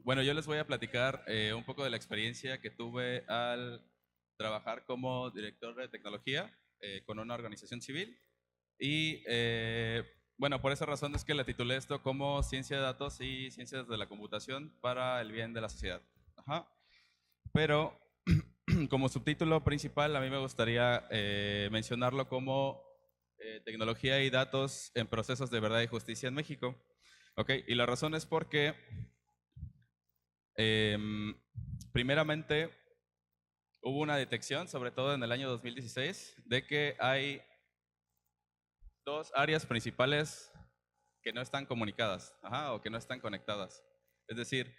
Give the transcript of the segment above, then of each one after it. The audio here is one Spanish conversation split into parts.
Bueno, yo les voy a platicar un poco de la experiencia que tuve al trabajar como director de tecnología con una organización civil. Y bueno, por esa razón es que le titulé esto como Ciencia de Datos y Ciencias de la Computación para el bien de la sociedad. Ajá. Pero como subtítulo principal, a mí me gustaría mencionarlo como Tecnología y Datos en Procesos de Verdad y Justicia en México. Ok, y la razón es porque Em, primeramente, hubo una detección, sobre todo en el año 2016, de que hay dos áreas principales que no están comunicadas, o que no están conectadas. Es decir,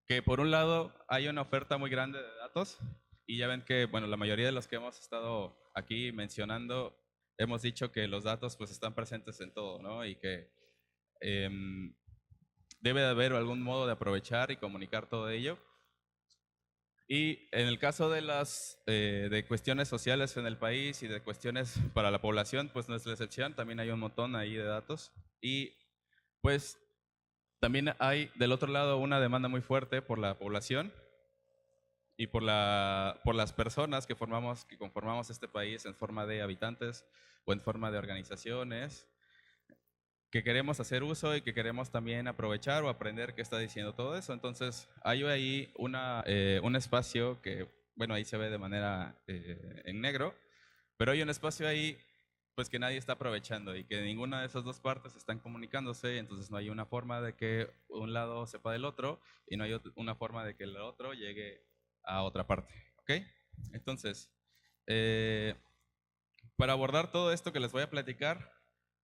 que por un lado hay una oferta muy grande de datos y ya ven que, bueno, la mayoría de los que hemos estado aquí mencionando, hemos dicho que los datos pues están presentes en todo, ¿no? Y que em, debe de haber algún modo de aprovechar y comunicar todo ello. Y en el caso de las de cuestiones sociales en el país y de cuestiones para la población, pues no es la excepción, también hay un montón ahí de datos. Y pues también hay del otro lado una demanda muy fuerte por la población y por las personas que conformamos este país en forma de habitantes o en forma de organizaciones que queremos hacer uso y que queremos también aprovechar o aprender qué está diciendo todo eso. Entonces, hay ahí un espacio que, bueno, ahí se ve de manera en negro, pero hay un espacio ahí pues que nadie está aprovechando y que ninguna de esas dos partes están comunicándose, entonces no hay una forma de que un lado sepa del otro y no hay una forma de que el otro llegue a otra parte, ¿ok? Entonces, eh, para abordar todo esto que les voy a platicar,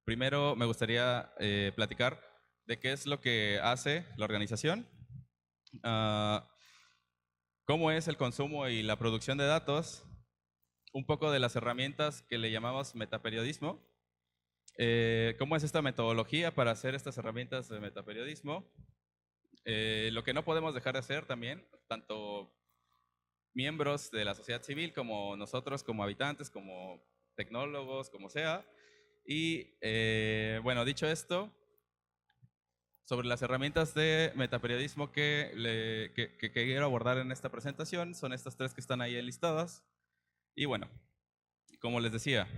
primero me gustaría platicar de qué es lo que hace la organización, ah, cómo es el consumo y la producción de datos, un poco de las herramientas que le llamamos metaperiodismo, cómo es esta metodología para hacer estas herramientas de metaperiodismo, lo que no podemos dejar de hacer también, tanto miembros de la sociedad civil como nosotros, como habitantes, como tecnólogos, como sea. Y bueno, dicho esto, sobre las herramientas de metaperiodismo que quiero abordar en esta presentación, son estas tres que están ahí enlistadas. Y bueno, como les decía,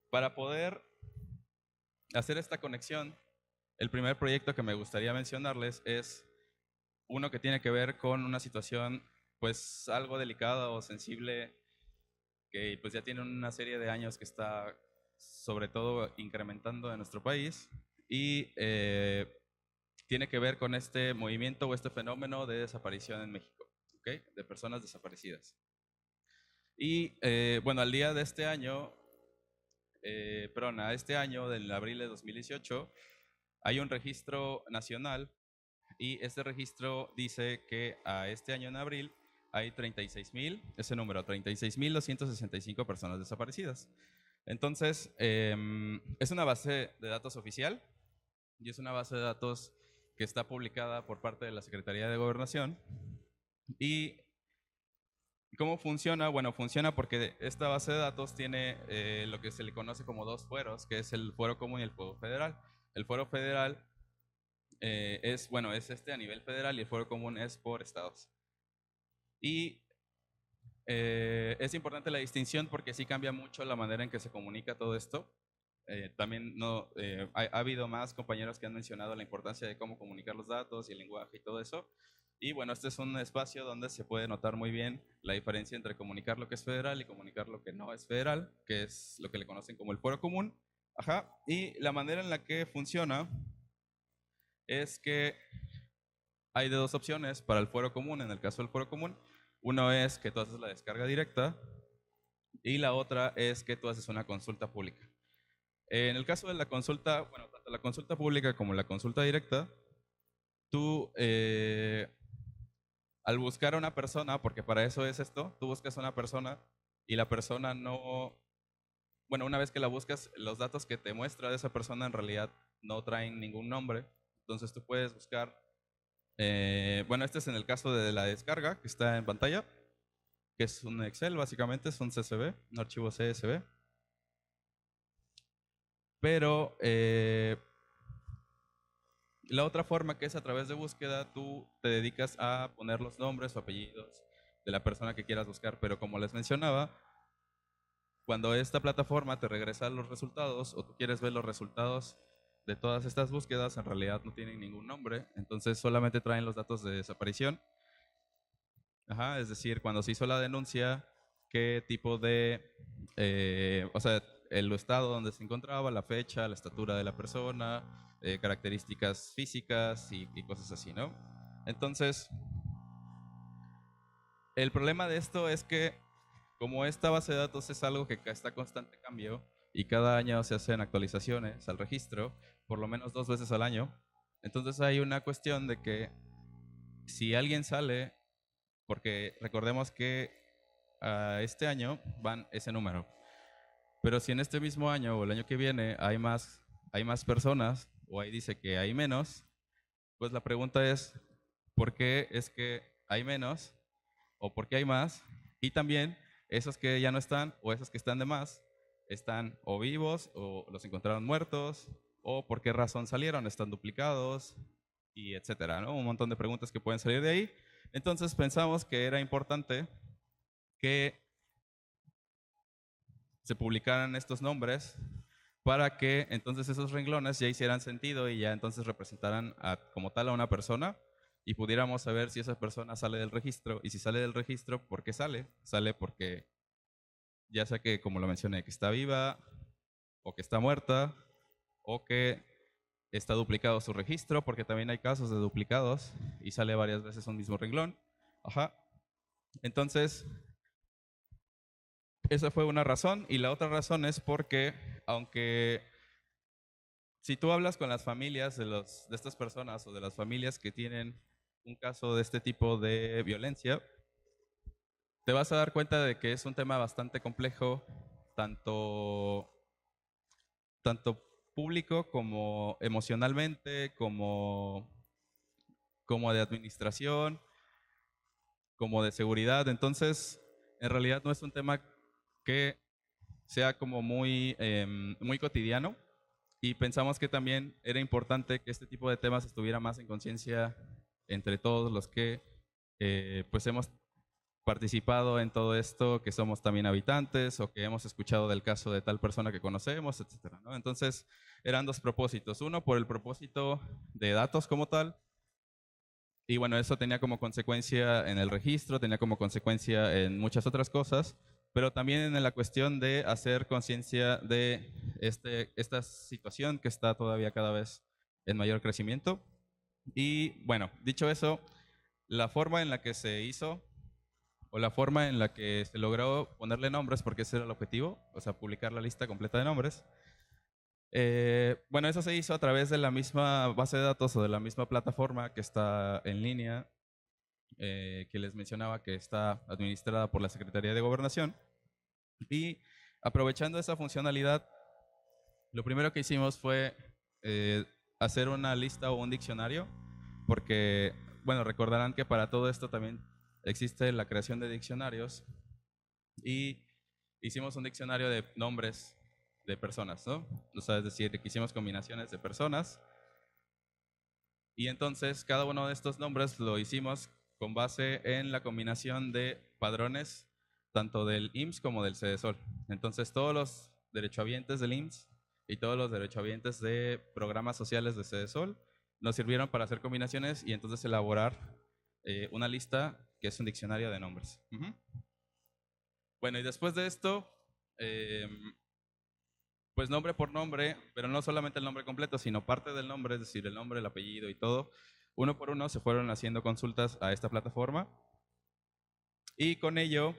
para poder hacer esta conexión, el primer proyecto que me gustaría mencionarles es uno que tiene que ver con una situación pues algo delicada o sensible que pues ya tiene una serie de años que está sobre todo incrementando en nuestro país y tiene que ver con este movimiento o este fenómeno de desaparición en México, ¿ok? De personas desaparecidas. Y bueno, al día de este año, perdón, a este año, del abril de 2018, hay un registro nacional y este registro dice que a este año en abril hay 36,000, ese número, 36,265 personas desaparecidas. Entonces, es una base de datos oficial y es una base de datos que está publicada por parte de la Secretaría de Gobernación. ¿Y cómo funciona? Bueno, funciona porque esta base de datos tiene lo que se le conoce como dos fueros, que es el fuero común y el fuero federal. El fuero federal bueno, es este a nivel federal y el fuero común es por estados. Y es importante la distinción porque sí cambia mucho la manera en que se comunica todo esto. También no, ha habido más compañeros que han mencionado la importancia de cómo comunicar los datos y el lenguaje y todo eso. Y bueno, este es un espacio donde se puede notar muy bien la diferencia entre comunicar lo que es federal y comunicar lo que no es federal, que es lo que le conocen como el fuero común. Ajá. Y la manera en la que funciona es que hay de dos opciones para el fuero común. En el caso del fuero común, uno es que tú haces la descarga directa y la otra es que tú haces una consulta pública. En el caso de la consulta, bueno, tanto la consulta pública como la consulta directa, tú al buscar a una persona, porque para eso es esto, tú buscas a una persona y la persona no, bueno, una vez que la buscas, los datos que te muestra de esa persona en realidad no traen ningún nombre. Entonces tú puedes buscar, bueno, este es en el caso de la descarga que está en pantalla, que es un Excel, básicamente es un CSV, un archivo CSV. Pero La otra forma, que es a través de búsqueda, tú te dedicas a poner los nombres o apellidos de la persona que quieras buscar, pero como les mencionaba, cuando esta plataforma te regresa los resultados o tú quieres ver los resultados de todas estas búsquedas, en realidad no tienen ningún nombre, entonces solamente traen los datos de desaparición. Ajá, es decir, cuando se hizo la denuncia, qué tipo de, o sea, el estado donde se encontraba, la fecha, la estatura de la persona, características físicas y cosas así, ¿no? Entonces, el problema de esto es que como esta base de datos es algo que está en constante cambio y cada año se hacen actualizaciones al registro, por lo menos 2 veces al año, entonces hay una cuestión de que si alguien sale, porque recordemos que este año van ese número, pero si en este mismo año o el año que viene hay más personas o ahí dice que hay menos, pues la pregunta es, ¿por qué es que hay menos o por qué hay más? Y también esos que ya no están o esos que están de más, están o vivos o los encontraron muertos o por qué razón salieron, están duplicados y etcétera, ¿no? Un montón de preguntas que pueden salir de ahí. Entonces pensamos que era importante que se publicaran estos nombres para que entonces esos renglones ya hicieran sentido y ya entonces representaran como tal a una persona y pudiéramos saber si esa persona sale del registro y si sale del registro, ¿por qué sale? Sale porque ya sea que, como lo mencioné, que está viva o que está muerta o que está duplicado su registro, porque también hay casos de duplicados y sale varias veces un mismo renglón. Ajá. Entonces, esa fue una razón y la otra razón es porque aunque si tú hablas con las familias de estas personas o de las familias que tienen un caso de este tipo de violencia, te vas a dar cuenta de que es un tema bastante complejo, tanto, tanto público como emocionalmente, como de administración, como de seguridad. Entonces, en realidad no es un tema que sea como muy cotidiano y pensamos que también era importante que este tipo de temas estuviera más en conciencia entre todos los que pues hemos participado en todo esto, que somos también habitantes o que hemos escuchado del caso de tal persona que conocemos, etcétera, ¿no? Entonces eran dos propósitos. Uno, por el propósito de datos como tal, y bueno, eso tenía como consecuencia en el registro, tenía como consecuencia en muchas otras cosas, pero también en la cuestión de hacer conciencia de esta situación que está todavía cada vez en mayor crecimiento. Y bueno, dicho eso, la forma en la que se hizo o la forma en la que se logró ponerle nombres, porque ese era el objetivo, o sea, publicar la lista completa de nombres, bueno, eso se hizo a través de la misma base de datos o de la misma plataforma que está en línea, que les mencionaba que está administrada por la Secretaría de Gobernación. Y aprovechando esa funcionalidad, lo primero que hicimos fue hacer una lista o un diccionario, porque, bueno, recordarán que para todo esto también existe la creación de diccionarios y hicimos un diccionario de nombres de personas, ¿no? O sea, es decir, que hicimos combinaciones de personas y entonces cada uno de estos nombres lo hicimos con base en la combinación de padrones tanto del IMSS como del CEDESOL. Entonces todos los derechohabientes del IMSS y todos los derechohabientes de programas sociales de CEDESOL nos sirvieron para hacer combinaciones y entonces elaborar una lista que es un diccionario de nombres. Bueno, y después de esto, pues nombre por nombre, pero no solamente el nombre completo, sino parte del nombre, es decir, el nombre, el apellido y todo, uno por uno se fueron haciendo consultas a esta plataforma y con ello,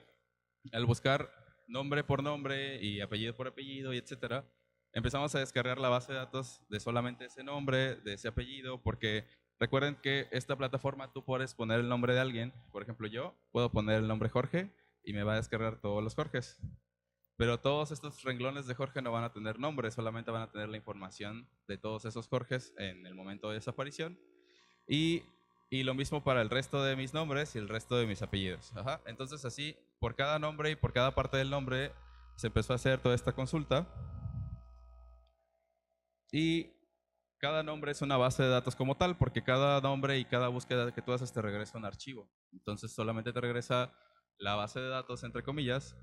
al buscar nombre por nombre y apellido por apellido y etcétera, empezamos a descargar la base de datos de solamente ese nombre, de ese apellido, porque recuerden que esta plataforma tú puedes poner el nombre de alguien, por ejemplo yo puedo poner el nombre Jorge y me va a descargar todos los Jorges. Pero todos estos renglones de Jorge no van a tener nombre, solamente van a tener la información de todos esos Jorges en el momento de desaparición. Y, y lo mismo para el resto de mis nombres y el resto de mis apellidos. Ajá. Entonces así, por cada nombre y por cada parte del nombre, se empezó a hacer toda esta consulta. Y cada nombre es una base de datos como tal, porque cada nombre y cada búsqueda que tú haces te regresa un archivo. Entonces solamente te regresa la base de datos, entre comillas,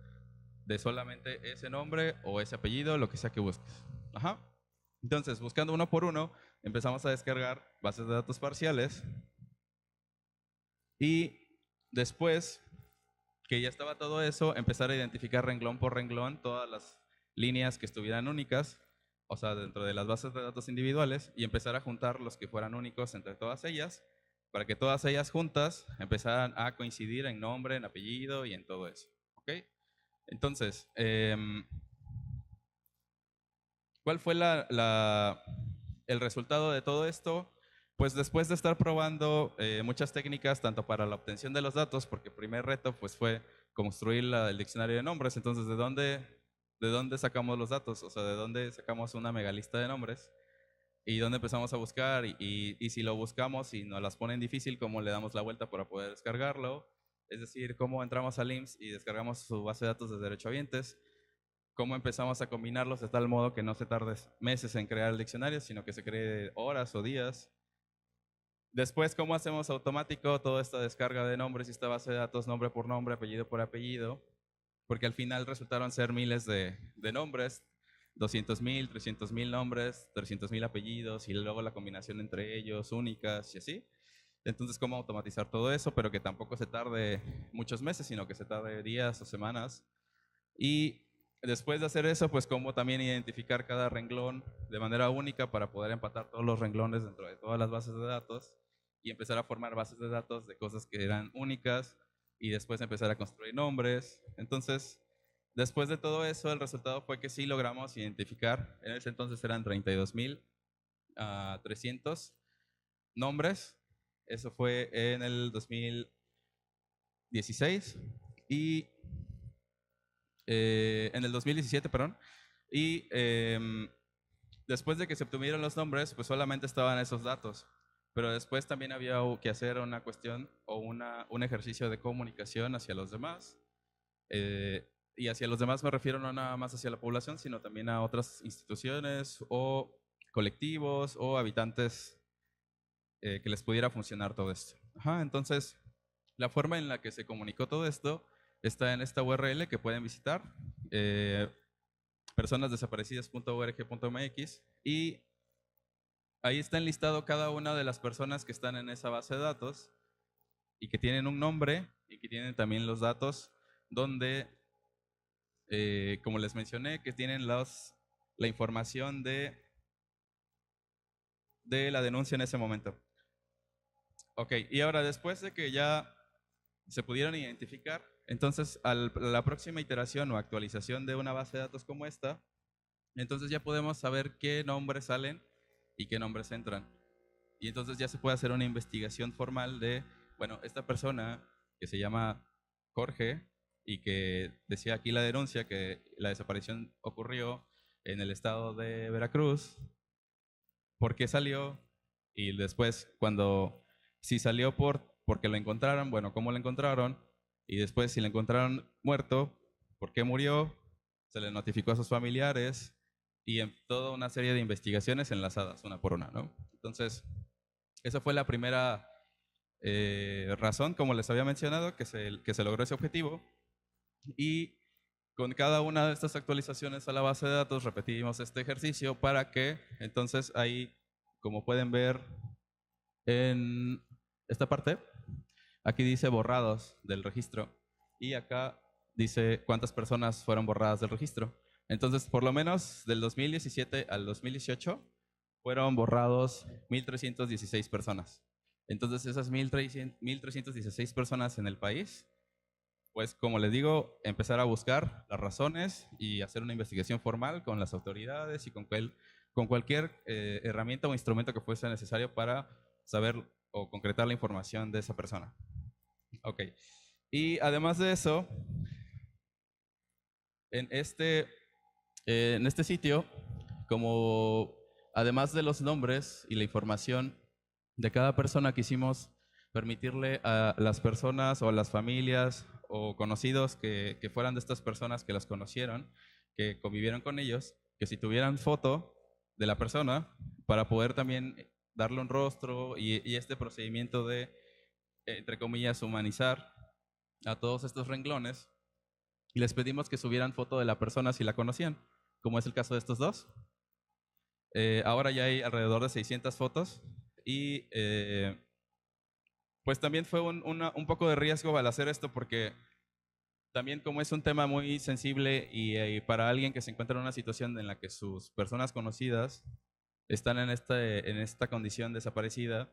de solamente ese nombre o ese apellido, lo que sea que busques. Ajá. Entonces, buscando uno por uno, empezamos a descargar bases de datos parciales y después que ya estaba todo eso, empezar a identificar renglón por renglón todas las líneas que estuvieran únicas, o sea, dentro de las bases de datos individuales, y empezar a juntar los que fueran únicos entre todas ellas, para que todas ellas juntas empezaran a coincidir en nombre, en apellido y en todo eso. ¿Ok? Entonces, ¿cuál fue el resultado de todo esto? Pues después de estar probando muchas técnicas, tanto para la obtención de los datos, porque el primer reto pues, fue construir el diccionario de nombres, entonces ¿de dónde sacamos los datos? O sea, ¿de dónde sacamos una megalista de nombres? ¿Y dónde empezamos a buscar? Y si lo buscamos y nos las ponen difícil, ¿cómo le damos la vuelta para poder descargarlo? Es decir, ¿cómo entramos al IMSS y descargamos su base de datos de derechohabientes? ¿Cómo empezamos a combinarlos de tal modo que no se tarde meses en crear el diccionario, sino que se cree horas o días? Después, ¿cómo hacemos automático toda esta descarga de nombres y esta base de datos nombre por nombre, apellido por apellido? Porque al final resultaron ser miles de nombres, 200,000, 300,000 nombres, 300,000 apellidos y luego la combinación entre ellos, únicas y así. Entonces, ¿cómo automatizar todo eso? Pero que tampoco se tarde muchos meses, sino que se tarde días o semanas. Y después de hacer eso, pues cómo también identificar cada renglón de manera única para poder empatar todos los renglones dentro de todas las bases de datos y empezar a formar bases de datos de cosas que eran únicas y después empezar a construir nombres. Entonces, después de todo eso, el resultado fue que sí logramos identificar, en ese entonces eran 32,300 nombres. Eso fue en el 2016 y en el 2017, perdón. Y después de que se obtuvieron los nombres, pues solamente estaban esos datos. Pero después también había que hacer una cuestión o un ejercicio de comunicación hacia los demás. Y hacia los demás me refiero no nada más hacia la población, sino también a otras instituciones o colectivos o habitantes que les pudiera funcionar todo esto. Ajá, entonces, la forma en la que se comunicó todo esto está en esta URL que pueden visitar, personasdesaparecidas.org.mx, y ahí está enlistado cada una de las personas que están en esa base de datos y que tienen un nombre y que tienen también los datos donde, como les mencioné, que tienen la información de la denuncia en ese momento. Ok, y ahora después de que ya se pudieron identificar, entonces a la próxima iteración o actualización de una base de datos como esta, entonces ya podemos saber qué nombres salen y qué nombres entran. Y entonces ya se puede hacer una investigación formal de, bueno, esta persona que se llama Jorge y que decía aquí la denuncia que la desaparición ocurrió en el estado de Veracruz, ¿por qué salió? Y después, si salió porque lo encontraron, bueno, ¿cómo lo encontraron? Y después, si lo encontraron muerto, ¿por qué murió? Se le notificó a sus familiares y en toda una serie de investigaciones enlazadas, una por una, ¿no? Entonces, esa fue la primera razón, como les había mencionado, que se logró ese objetivo. Y con cada una de estas actualizaciones a la base de datos repetimos este ejercicio para que entonces ahí, como pueden ver en esta parte, aquí dice borrados del registro y acá dice cuántas personas fueron borradas del registro. Entonces, por lo menos del 2017 al 2018 fueron borrados 1,316 personas. Entonces, esas 1,316 personas en el país, pues como les digo, empezar a buscar las razones y hacer una investigación formal con las autoridades y con cualquier herramienta o instrumento que fuese necesario para saber o concretar la información de esa persona. Ok. Y además de eso, en este sitio, como además de los nombres y la información de cada persona, quisimos permitirle a las personas o a las familias o conocidos que fueran de estas personas que las conocieron, que convivieron con ellos, que si tuvieran foto, de la persona para poder también darle un rostro y este procedimiento de, entre comillas, humanizar a todos estos renglones. Y les pedimos que subieran foto de la persona si la conocían, como es el caso de estos dos. Ahora ya hay alrededor de 600 fotos y pues también fue un poco de riesgo al hacer esto porque también como es un tema muy sensible y para alguien que se encuentra en una situación en la que sus personas conocidas están en esta condición desaparecida,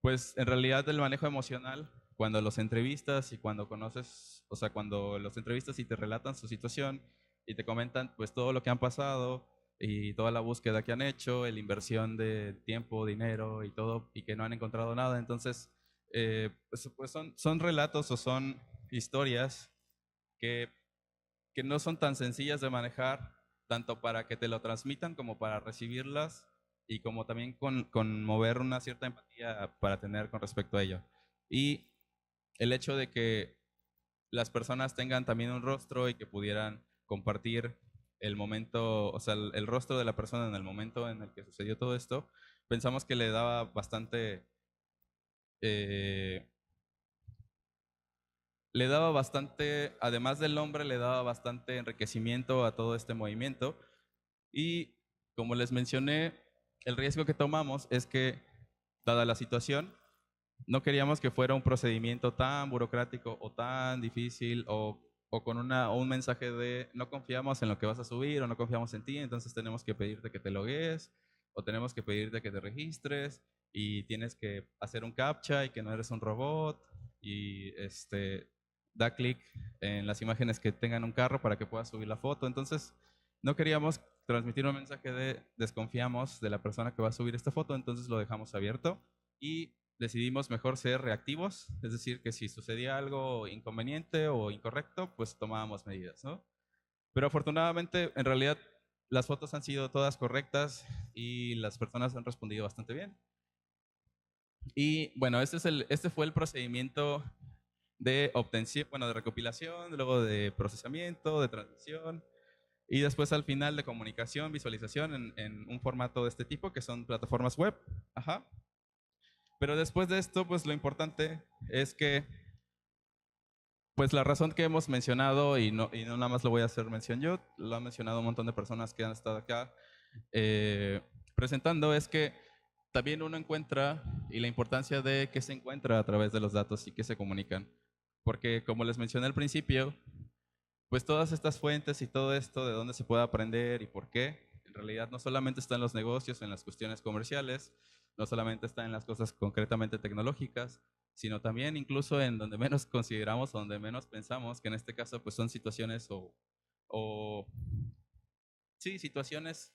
pues en realidad el manejo emocional, cuando los entrevistas y cuando conoces, o sea, cuando los entrevistas y te relatan su situación y te comentan pues todo lo que han pasado y toda la búsqueda que han hecho, la inversión de tiempo, dinero y todo, y que no han encontrado nada, entonces pues son relatos o son historias que, que no son tan sencillas de manejar, tanto para que te lo transmitan como para recibirlas y como también con mover una cierta empatía para tener con respecto a ello. Y el hecho de que las personas tengan también un rostro y que pudieran compartir el momento, o sea, el rostro de la persona en el momento en el que sucedió todo esto, pensamos que le daba eh, además del nombre, le daba bastante enriquecimiento a todo este movimiento. Y como les mencioné, el riesgo que tomamos es que, dada la situación, no queríamos que fuera un procedimiento tan burocrático o tan difícil o con o un mensaje de no confiamos en lo que vas a subir o no confiamos en ti, entonces tenemos que pedirte que te logues o tenemos que pedirte que te registres y tienes que hacer un captcha y que no eres un robot y da clic en las imágenes que tengan un carro para que puedas subir la foto. Entonces, no queríamos transmitir un mensaje de desconfiamos de la persona que va a subir esta foto, entonces lo dejamos abierto y decidimos mejor ser reactivos, es decir, que si sucedía algo inconveniente o incorrecto, pues tomábamos medidas, ¿no? Pero afortunadamente, en realidad, las fotos han sido todas correctas y las personas han respondido bastante bien. Y bueno, este fue el procedimiento de obtención, bueno, de recopilación, luego de procesamiento, de transmisión y después al final de comunicación, visualización en un formato de este tipo que son plataformas web. Ajá. Pero después de esto, pues lo importante es que, pues la razón que hemos mencionado, y no nada más lo voy a hacer mención yo, lo han mencionado un montón de personas que han estado acá eh, presentando, es que también uno encuentra, y la importancia de qué se encuentra a través de los datos y qué se comunican. Porque como les mencioné al principio, pues todas estas fuentes y todo esto de dónde se puede aprender y por qué, en realidad no solamente está en los negocios, en las cuestiones comerciales, no solamente está en las cosas concretamente tecnológicas, sino también incluso en donde menos consideramos, donde menos pensamos, que en este caso pues son situaciones o sí, situaciones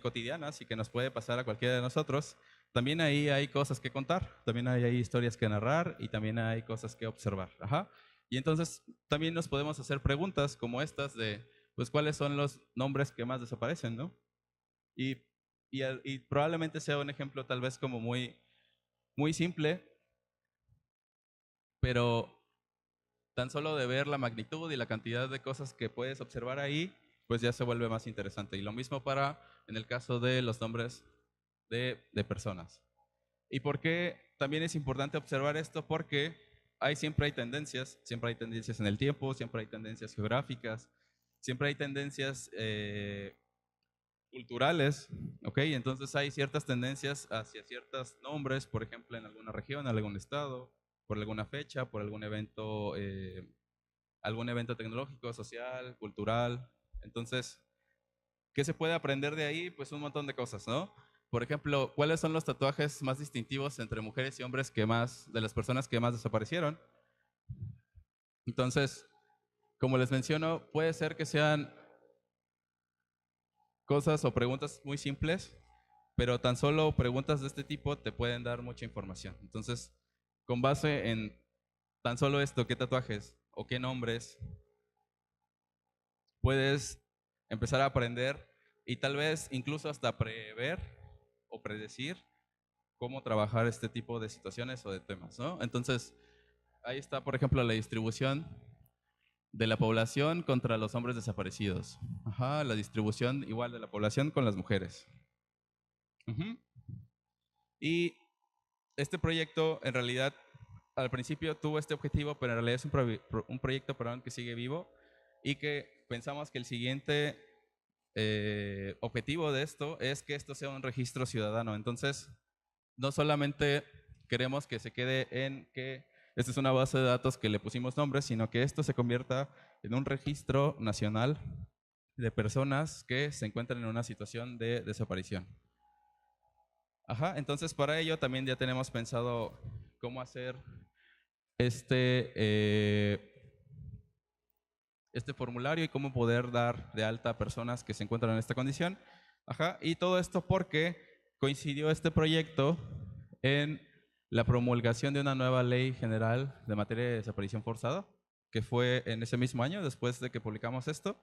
cotidianas y que nos puede pasar a cualquiera de nosotros. También ahí hay cosas que contar, también hay historias que narrar y también hay cosas que observar. Ajá. Y entonces también nos podemos hacer preguntas como estas de, pues, ¿cuáles son los nombres que más desaparecen, no? Y, y probablemente sea un ejemplo tal vez como muy simple, pero tan solo de ver la magnitud y la cantidad de cosas que puedes observar ahí, pues ya se vuelve más interesante. Y lo mismo para en el caso de los nombres de personas. ¿Y por qué también es importante observar esto? Porque siempre hay tendencias en el tiempo, siempre hay tendencias geográficas, siempre hay tendencias culturales, ¿ok? Entonces hay ciertas tendencias hacia ciertos nombres, por ejemplo, en alguna región, en algún estado, por alguna fecha, por algún evento tecnológico, social, cultural. Entonces, ¿qué se puede aprender de ahí? Pues un montón de cosas, ¿no? Por ejemplo, ¿cuáles son los tatuajes más distintivos entre mujeres y hombres de las personas que más desaparecieron? Entonces, como les menciono, puede ser que sean cosas o preguntas muy simples, pero tan solo preguntas de este tipo te pueden dar mucha información. Entonces, con base en tan solo esto, qué tatuajes o qué nombres, puedes empezar a aprender y tal vez incluso hasta prever o predecir cómo trabajar este tipo de situaciones o de temas, ¿no? Entonces, ahí está, por ejemplo, la distribución de la población contra los hombres desaparecidos. Ajá, la distribución igual de la población con las mujeres. Ujú. Y este proyecto en realidad al principio tuvo este objetivo, pero en realidad es un proyecto, perdón, que sigue vivo y que pensamos que el siguiente objetivo de esto es que esto sea un registro ciudadano. Entonces, no solamente queremos que se quede en que esta es una base de datos que le pusimos nombres, sino que esto se convierta en un registro nacional de personas que se encuentran en una situación de desaparición. Ajá, entonces para ello también ya tenemos pensado cómo hacer este, este formulario y cómo poder dar de alta a personas que se encuentran en esta condición. Ajá, y todo esto porque coincidió este proyecto en la promulgación de una nueva ley general de materia de desaparición forzada, que fue en ese mismo año, después de que publicamos esto.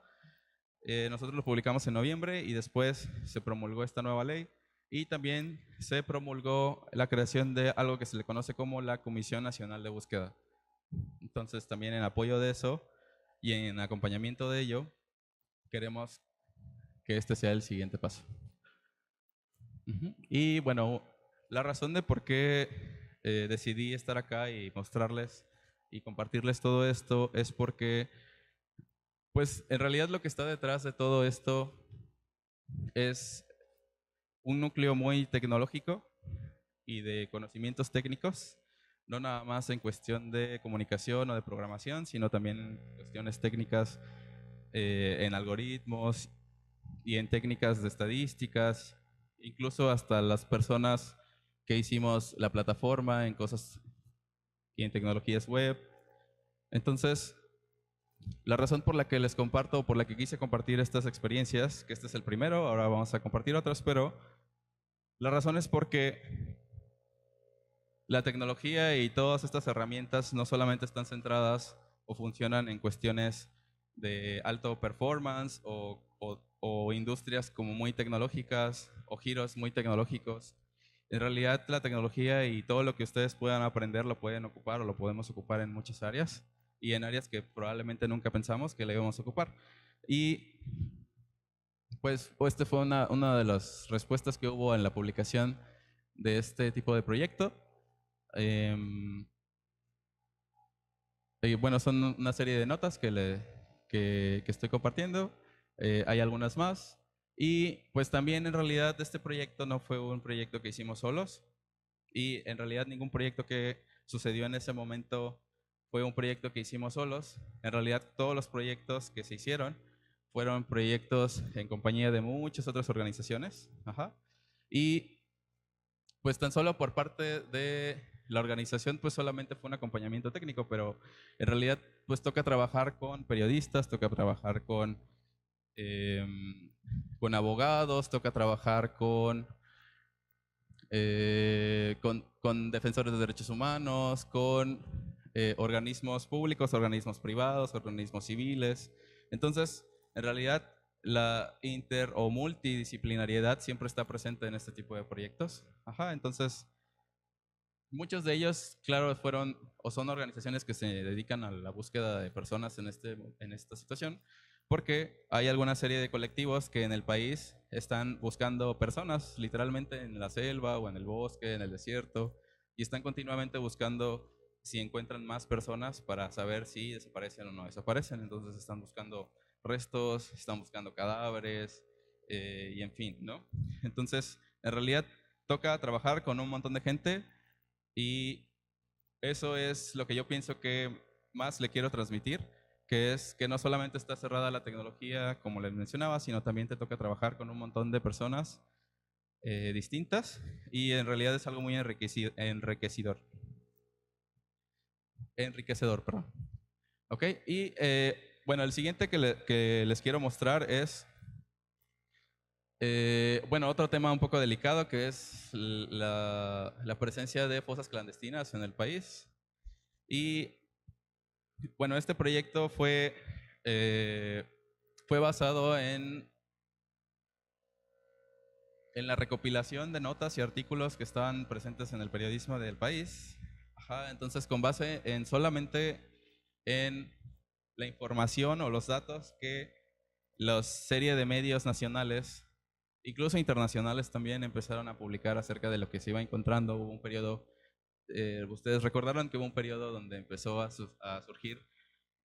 Nosotros lo publicamos en noviembre y después se promulgó esta nueva ley y también se promulgó la creación de algo que se le conoce como la Comisión Nacional de Búsqueda. Entonces, también en apoyo de eso y en acompañamiento de ello, queremos que este sea el siguiente paso. Y bueno, la razón de por qué decidí estar acá y mostrarles y compartirles todo esto es porque, pues, en realidad lo que está detrás de todo esto es un núcleo muy tecnológico y de conocimientos técnicos, no nada más en cuestión de comunicación o de programación, sino también en cuestiones técnicas, en algoritmos y en técnicas de estadísticas, incluso hasta las personas que hicimos la plataforma en cosas y en tecnologías web. Entonces, la razón por la que les comparto, por la que quise compartir estas experiencias, que este es el primero, ahora vamos a compartir otros, pero la razón es porque la tecnología y todas estas herramientas no solamente están centradas o funcionan en cuestiones de alto performance o industrias como muy tecnológicas o giros muy tecnológicos. En realidad la tecnología y todo lo que ustedes puedan aprender lo pueden ocupar o lo podemos ocupar en muchas áreas y en áreas que probablemente nunca pensamos que le íbamos a ocupar. Y pues esta fue una de las respuestas que hubo en la publicación de este tipo de proyecto. Em, bueno, son una serie de notas que estoy compartiendo. Hay algunas más. Y pues también en realidad este proyecto no fue un proyecto que hicimos solos. Y en realidad ningún proyecto que sucedió en ese momento fue un proyecto que hicimos solos. En realidad todos los proyectos que se hicieron fueron proyectos en compañía de muchas otras organizaciones. Ajá. Y pues tan solo por parte de la organización, pues solamente fue un acompañamiento técnico, pero en realidad pues toca trabajar con periodistas, toca trabajar eh, con abogados, toca trabajar con defensores de derechos humanos, con organismos públicos, organismos privados, organismos civiles. Entonces, en realidad, la inter o multidisciplinariedad siempre está presente en este tipo de proyectos. Ajá, entonces, muchos de ellos, claro, fueron o son organizaciones que se dedican a la búsqueda de personas en esta situación, porque hay alguna serie de colectivos que en el país están buscando personas, literalmente en la selva o en el bosque, en el desierto, y están continuamente buscando si encuentran más personas para saber si desaparecen o no desaparecen. Entonces están buscando restos, están buscando cadáveres, y en fin, ¿no? Entonces, en realidad toca trabajar con un montón de gente y eso es lo que yo pienso que más le quiero transmitir, que es que no solamente está cerrada la tecnología, como les mencionaba, sino también te toca trabajar con un montón de personas distintas y en realidad es algo muy enriquecedor, perdón. ¿Ok? Y bueno, el siguiente que les quiero mostrar es, bueno, otro tema un poco delicado que es la presencia de fosas clandestinas en el país. Y bueno, este proyecto fue basado en la recopilación de notas y artículos que estaban presentes en el periodismo del país. Ajá, entonces, con base en solamente en la información o los datos que la serie de medios nacionales, incluso internacionales también, empezaron a publicar acerca de lo que se iba encontrando. Hubo un periodo, ustedes recordaron que hubo un periodo donde empezó a surgir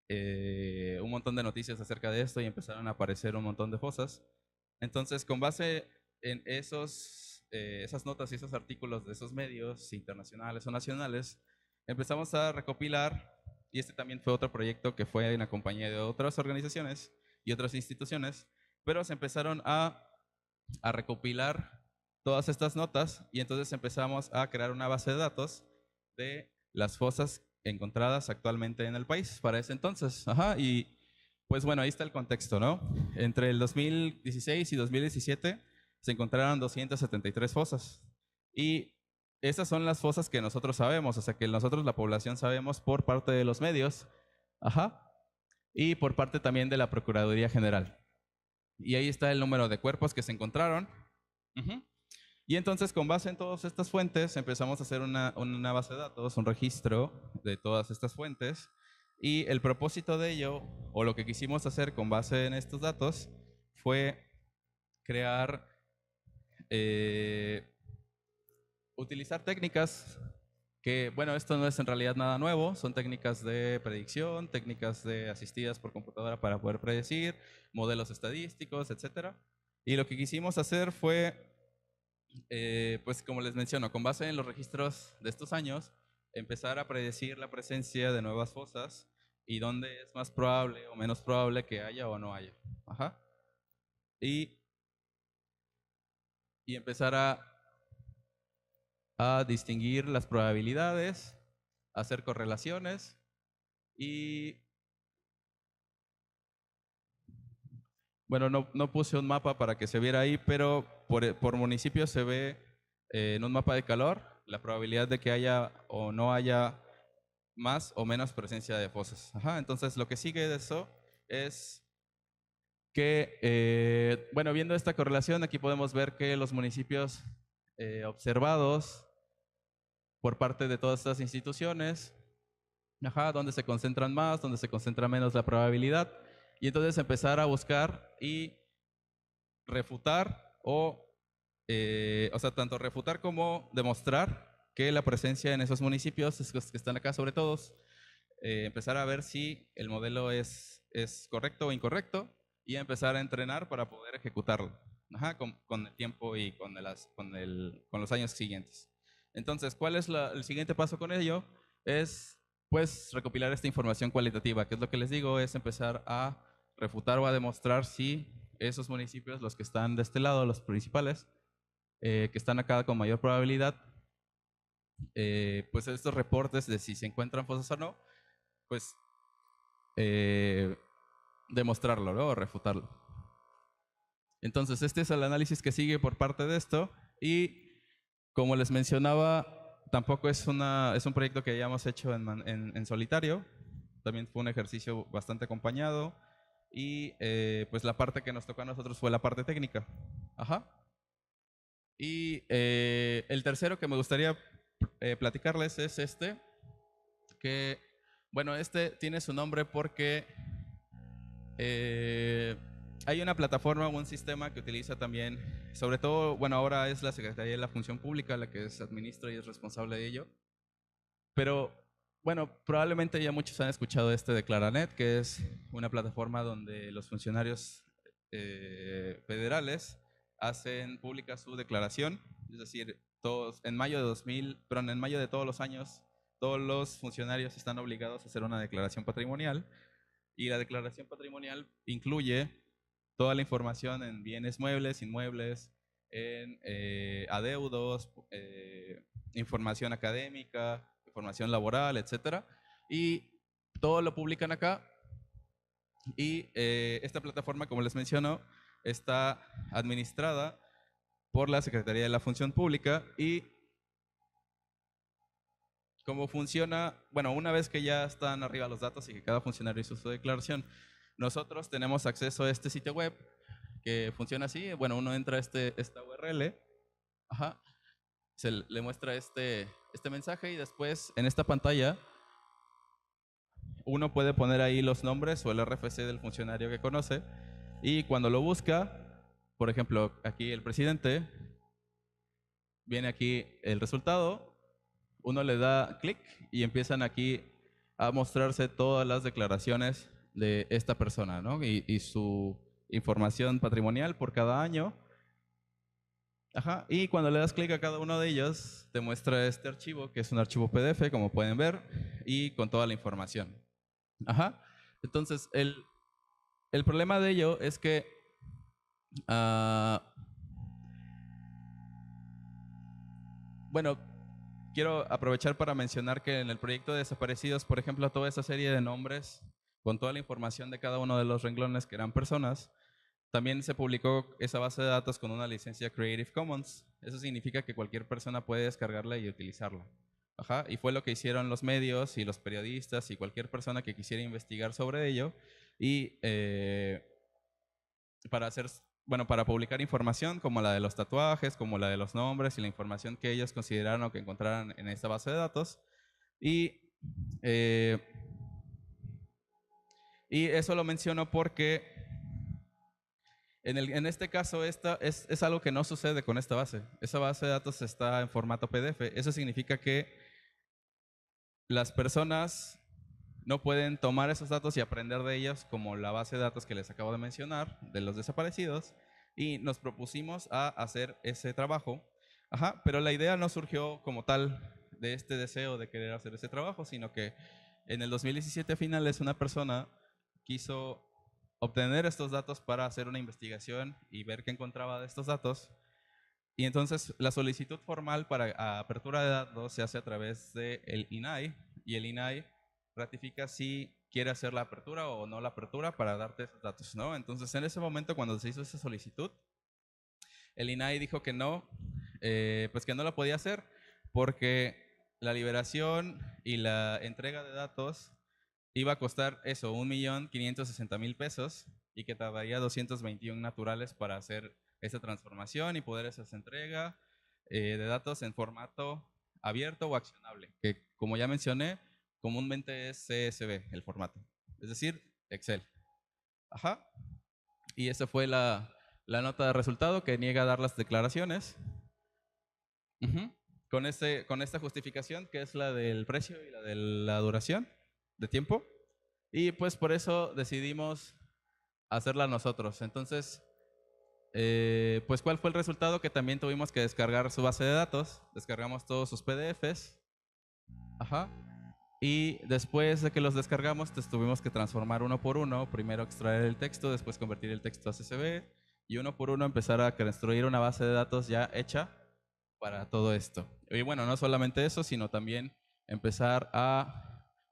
un montón de noticias acerca de esto y empezaron a aparecer un montón de fosas. Entonces, con base en esas notas y esos artículos de esos medios internacionales o nacionales, empezamos a recopilar, y este también fue otro proyecto que fue en la compañía de otras organizaciones y otras instituciones, pero se empezaron a recopilar todas estas notas y entonces empezamos a crear una base de datos de las fosas encontradas actualmente en el país para ese entonces. Ajá, y pues bueno, ahí está el contexto, ¿no? Entre el 2016 y 2017 se encontraron 273 fosas y esas son las fosas que nosotros sabemos, o sea que nosotros la población sabemos por parte de los medios, ajá, y por parte también de la Procuraduría General. Y ahí está el número de cuerpos que se encontraron. Ujú. Y entonces, con base en todas estas fuentes, empezamos a hacer una base de datos, un registro de todas estas fuentes. Y el propósito de ello, o lo que quisimos hacer con base en estos datos, fue crear, utilizar técnicas que, bueno, esto no es en realidad nada nuevo, son técnicas de predicción, técnicas de asistidas por computadora para poder predecir, modelos estadísticos, etcétera. Y lo que quisimos hacer fue pues como les menciono, con base en los registros de estos años, empezar a predecir la presencia de nuevas fosas y dónde es más probable o menos probable que haya o no haya. Ajá. Y, y empezar a distinguir las probabilidades, hacer correlaciones y, bueno, no puse un mapa para que se viera ahí, pero por municipio se ve en un mapa de calor la probabilidad de que haya o no haya más o menos presencia de fosas. Ajá, entonces lo que sigue de eso es que, bueno, viendo esta correlación, aquí podemos ver que los municipios observados por parte de todas estas instituciones, ajá, donde se concentran más, donde se concentra menos la probabilidad, y entonces empezar a buscar y refutar o sea, tanto refutar como demostrar que la presencia en esos municipios, que están acá sobre todos, empezar a ver si el modelo es correcto o incorrecto y empezar a entrenar para poder ejecutarlo. Ajá, con el tiempo y con los años siguientes. Entonces, ¿cuál es el siguiente paso con ello? Es pues recopilar esta información cualitativa, que es lo que les digo, es empezar a refutar o a demostrar si esos municipios, los que están de este lado, los principales, que están acá con mayor probabilidad, pues estos reportes de si se encuentran fosas o no, pues demostrarlo, ¿no? O refutarlo. Entonces, este es el análisis que sigue por parte de esto y como les mencionaba, tampoco es un proyecto que hayamos hecho en solitario, también fue un ejercicio bastante acompañado y pues la parte que nos tocó a nosotros fue la parte técnica. Ajá. Y el tercero que me gustaría platicarles es este, que, bueno, este tiene su nombre porque hay una plataforma o un sistema que utiliza también, sobre todo, bueno, ahora es la Secretaría de la Función Pública la que se administra y es responsable de ello, pero bueno, probablemente ya muchos han escuchado este de Claranet, que es una plataforma donde los funcionarios federales hacen pública su declaración, es decir, todos, en mayo de 2000, perdón, en mayo de todos los años, todos los funcionarios están obligados a hacer una declaración patrimonial y la declaración patrimonial incluye toda la información en bienes muebles, inmuebles, en adeudos, información académica, información laboral, etcétera. Y todo lo publican acá. Y esta plataforma, como les menciono, está administrada por la Secretaría de la Función Pública y cómo funciona, bueno, una vez que ya están arriba los datos y que cada funcionario hizo su declaración, nosotros tenemos acceso a este sitio web que funciona así. Bueno, uno entra a esta URL, ajá, le muestra este mensaje y después en esta pantalla uno puede poner ahí los nombres o el RFC del funcionario que conoce Y cuando lo busca, por ejemplo, aquí el presidente, viene aquí el resultado, uno le da clic y empiezan aquí a mostrarse todas las declaraciones de esta persona, ¿no? Y su información patrimonial por cada año. Ajá. Y cuando le das clic a cada uno de ellos, te muestra este archivo, que es un archivo PDF, como pueden ver, y con toda la información. Ajá. Entonces, el problema de ello es que bueno, quiero aprovechar para mencionar que en el proyecto de Desaparecidos, por ejemplo, toda esa serie de nombres, con toda la información de cada uno de los renglones que eran personas, también se publicó esa base de datos con una licencia Creative Commons. Eso significa que cualquier persona puede descargarla y utilizarla. Ajá, y fue lo que hicieron los medios y los periodistas y cualquier persona que quisiera investigar sobre ello. Y para hacer, bueno, para publicar información como la de los tatuajes, como la de los nombres y la información que ellos consideraron o que encontraran en esta base de datos. Y, eh, y eso lo menciono porque en este caso es algo que no sucede con esta base. Esa base de datos está en formato PDF. Eso significa que las personas no pueden tomar esos datos y aprender de ellos como la base de datos que les acabo de mencionar, de los desaparecidos, y nos propusimos a hacer ese trabajo. Ajá, pero la idea no surgió como tal de este deseo de querer hacer ese trabajo, sino que en el 2017 a finales una persona quiso obtener estos datos para hacer una investigación y ver qué encontraba de estos datos. Y entonces la solicitud formal para apertura de datos se hace a través del INAI, y el INAI ratifica si quiere hacer la apertura o no la apertura para darte esos datos, ¿no? Entonces en ese momento cuando se hizo esa solicitud, el INAI dijo que no, pues que no lo podía hacer porque la liberación y la entrega de datos iba a costar eso, 1.560.000 pesos, y que tardaría 221 naturales para hacer esa transformación y poder hacer esa entrega de datos en formato abierto o accionable, que como ya mencioné, comúnmente es CSV el formato, es decir, Excel. Ajá. Y esa fue la nota de resultado que niega dar las declaraciones. Ujú. Con esta justificación, que es la del precio y la de la duración de tiempo. Y pues por eso decidimos hacerla nosotros. Entonces, pues ¿cuál fue el resultado? Que también tuvimos que descargar su base de datos. Descargamos todos sus PDFs. Ajá. Y después de que los descargamos, pues, tuvimos que transformar uno por uno. Primero extraer el texto, después convertir el texto a CSV. Y uno por uno empezar a construir una base de datos ya hecha para todo esto. Y bueno, no solamente eso, sino también empezar a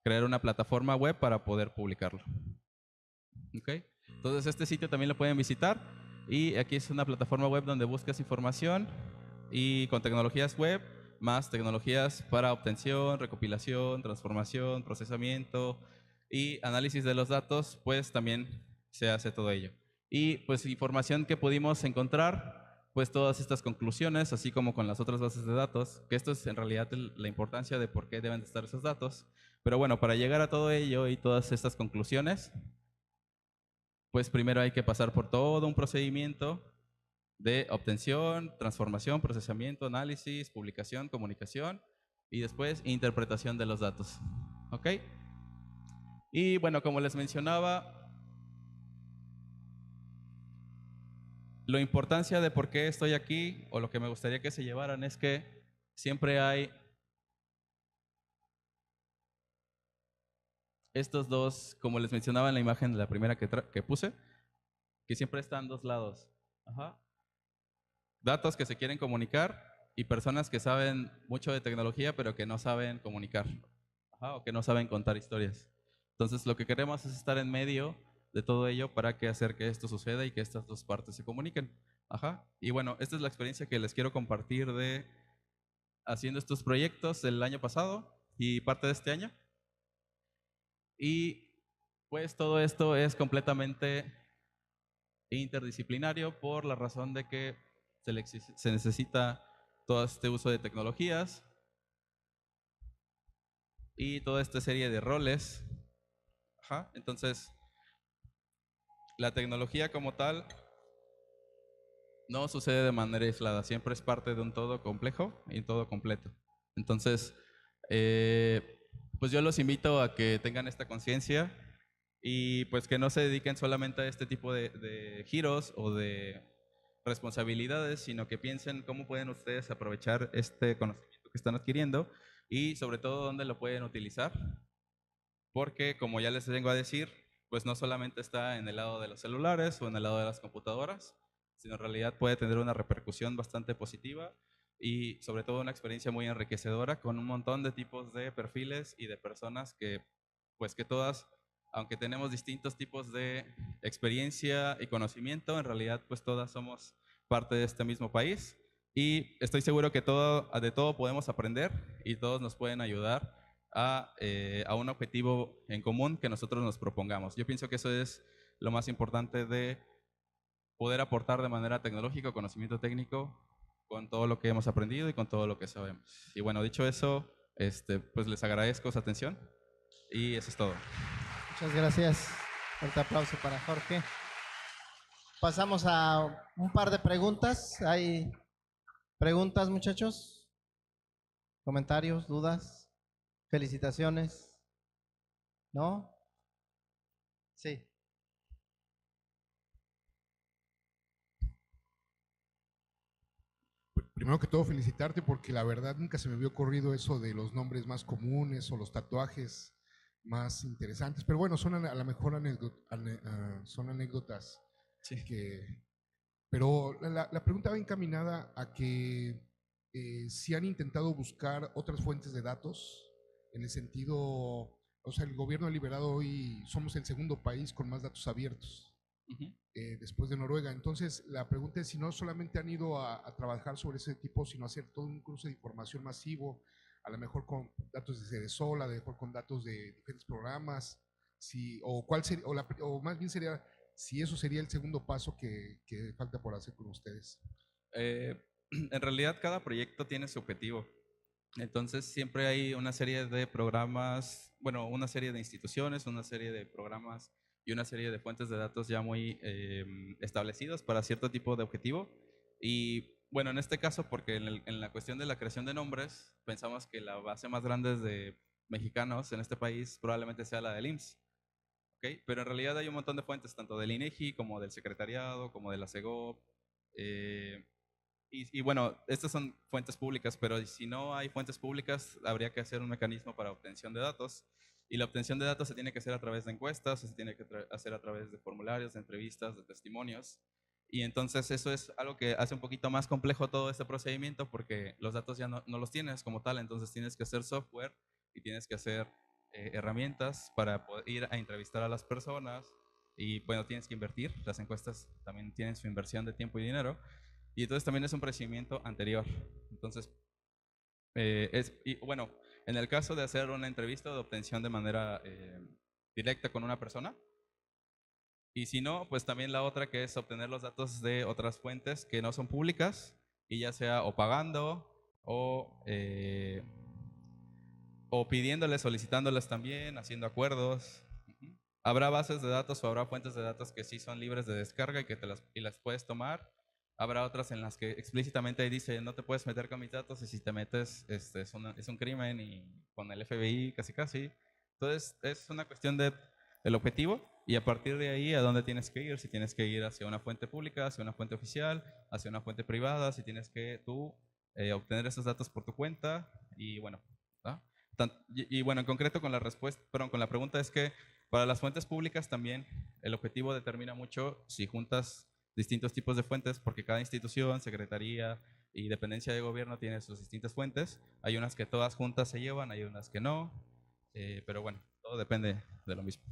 crear una plataforma web para poder publicarlo. ¿Ok? Entonces este sitio también lo pueden visitar, y aquí es una plataforma web donde buscas información y con tecnologías web más tecnologías para obtención, recopilación, transformación, procesamiento y análisis de los datos, pues también se hace todo ello. Y pues información que pudimos encontrar, pues todas estas conclusiones, así como con las otras bases de datos, que esto es en realidad la importancia de por qué deben de estar esos datos. Pero bueno, para llegar a todo ello y todas estas conclusiones, pues primero hay que pasar por todo un procedimiento de obtención, transformación, procesamiento, análisis, publicación, comunicación y después interpretación de los datos. ¿Ok? Y bueno, como les mencionaba, la importancia de por qué estoy aquí, o lo que me gustaría que se llevaran, es que siempre hay estos dos, como les mencionaba en la imagen de la primera que puse, que siempre están dos lados. Ajá. Datos que se quieren comunicar y personas que saben mucho de tecnología pero que no saben comunicar. Ajá, o que no saben contar historias. Entonces lo que queremos es estar en medio de todo ello para que hacer que esto suceda y que estas dos partes se comuniquen. Ajá. Y bueno, esta es la experiencia que les quiero compartir de haciendo estos proyectos el año pasado y parte de este año. Y pues todo esto es completamente interdisciplinario por la razón de que se necesita todo este uso de tecnologías y toda esta serie de roles. Ajá. Entonces, la tecnología como tal no sucede de manera aislada, siempre es parte de un todo complejo y un todo completo. Entonces, pues yo los invito a que tengan esta conciencia y pues que no se dediquen solamente a este tipo de giros o de responsabilidades, sino que piensen cómo pueden ustedes aprovechar este conocimiento que están adquiriendo y sobre todo dónde lo pueden utilizar, porque como ya les vengo a decir, pues no solamente está en el lado de los celulares o en el lado de las computadoras, sino en realidad puede tener una repercusión bastante positiva y sobre todo una experiencia muy enriquecedora con un montón de tipos de perfiles y de personas que, pues que todas, aunque tenemos distintos tipos de experiencia y conocimiento, en realidad pues todas somos parte de este mismo país y estoy seguro que de todo podemos aprender y todos nos pueden ayudar a un objetivo en común que nosotros nos propongamos. Yo pienso que eso es lo más importante de poder aportar de manera tecnológica, conocimiento técnico, con todo lo que hemos aprendido y con todo lo que sabemos. Y bueno, dicho eso, pues les agradezco su atención y eso es todo. Muchas gracias. Fuerte aplauso para Jorge. Pasamos a un par de preguntas. ¿Hay preguntas, muchachos? ¿Comentarios? ¿Dudas? ¿Felicitaciones? ¿No? Sí. Primero que todo, felicitarte porque la verdad nunca se me había ocurrido eso de los nombres más comunes o los tatuajes más interesantes. Pero bueno, son a lo mejor son anécdotas Sí. Pero la pregunta va encaminada a que si han intentado buscar otras fuentes de datos en el sentido, o sea, el gobierno ha liberado hoy, somos el segundo país con más datos abiertos después de Noruega. Entonces, la pregunta es si no solamente han ido a trabajar sobre ese tipo, sino hacer todo un cruce de información masivo, a lo mejor con datos de Ceresol, a lo mejor con datos de diferentes programas, si, o, cuál sería, o más bien sería si eso sería el segundo paso que falta por hacer con ustedes. En realidad cada proyecto tiene su objetivo. Entonces siempre hay una serie de programas, bueno, una serie de instituciones, una serie de programas y una serie de fuentes de datos ya muy establecidos para cierto tipo de objetivo. Y bueno, en este caso, porque en la cuestión de la creación de nombres, pensamos que la base más grande de mexicanos en este país probablemente sea la del IMSS. ¿Okay? Pero en realidad hay un montón de fuentes, tanto del INEGI como del Secretariado, como de la SEGOV. eh, y bueno, estas son fuentes públicas, pero si no hay fuentes públicas, habría que hacer un mecanismo para obtención de datos. Y la obtención de datos se tiene que hacer a través de encuestas, se tiene que hacer a través de formularios, de entrevistas, de testimonios. Y entonces eso es algo que hace un poquito más complejo todo este procedimiento porque los datos ya no los tienes como tal, entonces tienes que hacer software y tienes que hacer herramientas para poder ir a entrevistar a las personas y bueno, tienes que invertir, las encuestas también tienen su inversión de tiempo y dinero y entonces también es un procedimiento anterior. Entonces, y bueno, en el caso de hacer una entrevista de obtención de manera directa con una persona, y si no, pues también la otra que es obtener los datos de otras fuentes que no son públicas, y ya sea o pagando o pidiéndoles, solicitándoles también, haciendo acuerdos. Habrá bases de datos o habrá fuentes de datos que sí son libres de descarga y que y las puedes tomar. Habrá otras en las que explícitamente dice no te puedes meter con mis datos y si te metes es un crimen y con el FBI casi casi. Entonces es una cuestión del objetivo y a partir de ahí a dónde tienes que ir. Si tienes que ir hacia una fuente pública, hacia una fuente oficial, hacia una fuente privada, si tienes que tú obtener esos datos por tu cuenta y bueno. ¿Ah? Y bueno, en concreto con la respuesta, perdón, con la pregunta es que para las fuentes públicas también el objetivo determina mucho si juntas distintos tipos de fuentes, porque cada institución, secretaría y dependencia de gobierno tiene sus distintas fuentes. Hay unas que todas juntas se llevan, hay unas que no, pero bueno, todo depende de lo mismo.